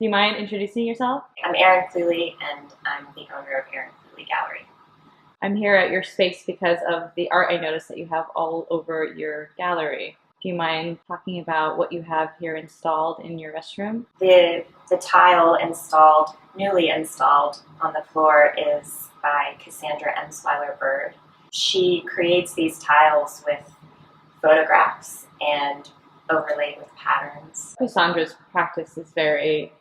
Do you mind introducing yourself? I'm Erin Cluley, and I'm the owner of Erin Cluley Gallery. I'm here at your space because of the art I noticed that you have all over your gallery. Do you mind talking about what you have here installed in your restroom? The tile newly installed on the floor is by Cassandra Emswiler Burd. She creates these tiles with photographs and overlaid with patterns. Cassandra's practice is very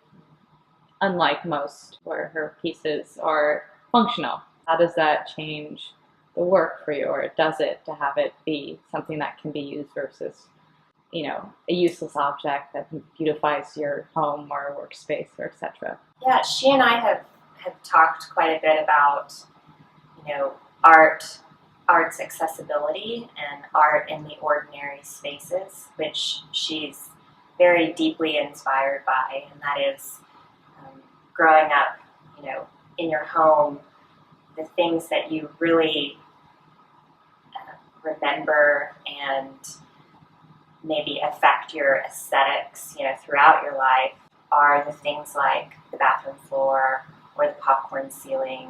unlike most, where her pieces are functional. How does that change the work for you, or does it, to have it be something that can be used versus, a useless object that beautifies your home or workspace or etc.? Yeah, she and I have talked quite a bit about, art's accessibility and art in the ordinary spaces, which she's very deeply inspired by, and that is growing up, in your home, the things that you really remember and maybe affect your aesthetics, throughout your life are the things like the bathroom floor or the popcorn ceiling.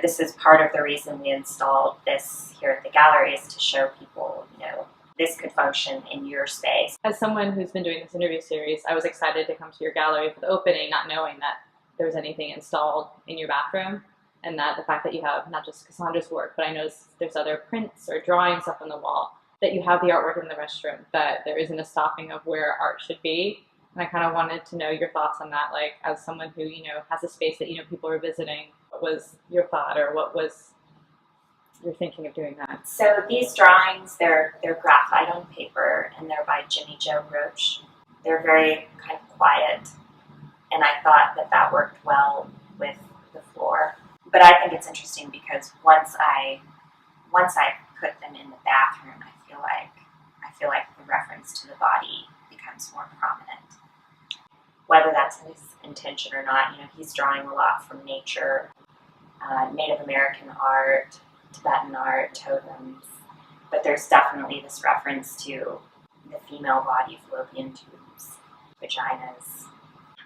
This is part of the reason we installed this here at the gallery, is to show people, this could function in your space. As someone who's been doing this interview series, I was excited to come to your gallery for the opening, not knowing that there was anything installed in your bathroom, and that the fact that you have not just Cassandra's work, but I noticed there's other prints or drawings up on the wall, that you have the artwork in the restroom, that there isn't a stopping of where art should be. And I kind of wanted to know your thoughts on that, like as someone who, has a space that, people are visiting. What was your thought, or what was your thinking of doing that? So these drawings, they're graphite on paper, and they're by Jimmy Joe Roche. They're very kind of quiet, and I thought that worked well with the floor. But I think it's interesting because once I put them in the bathroom, I feel like the reference to the body becomes more prominent. Whether that's his intention or not, he's drawing a lot from nature, Native American art, Tibetan art, totems, but there's definitely this reference to the female body, fallopian tubes, vaginas.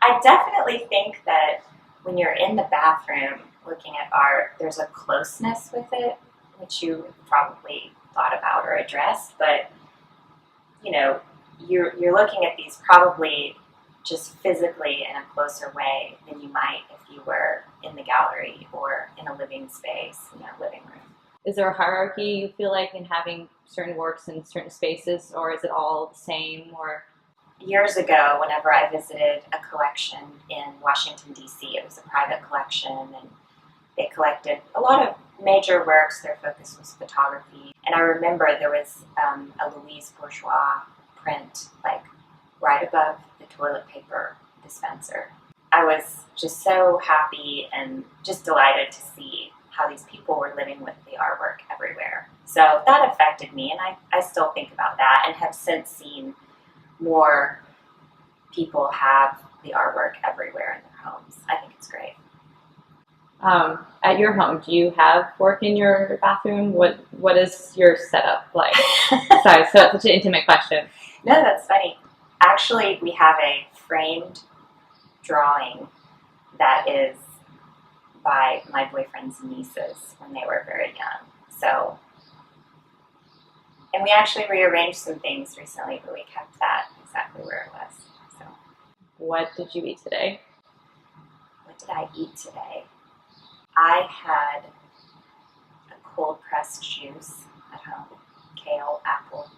I definitely think that when you're in the bathroom looking at art, there's a closeness with it, which you probably thought about or addressed, but you're looking at these probably just physically in a closer way than you might if you were in the gallery or in a living space, living room. Is there a hierarchy you feel like in having certain works in certain spaces, or is it all the same? Or years ago, whenever I visited a collection in Washington, D.C., it was a private collection, and they collected a lot of major works. Their focus was photography. And I remember there was a Louise Bourgeois print, like right above the toilet paper dispenser. I was just so happy and just delighted to see how these people were living with the artwork everywhere. So that affected me, and I still think about that, and have since seen more people have the artwork everywhere in their homes. I think it's great. At your home, do you have work in your bathroom? What is your setup like? Sorry, so it's such an intimate question. No, that's funny. Actually, we have a framed drawing that is by my boyfriend's nieces when they were very young. So, and we actually rearranged some things recently, but we kept that exactly where it was. So, what did you eat today? What did I eat today? I had a cold pressed juice at home, kale, apple,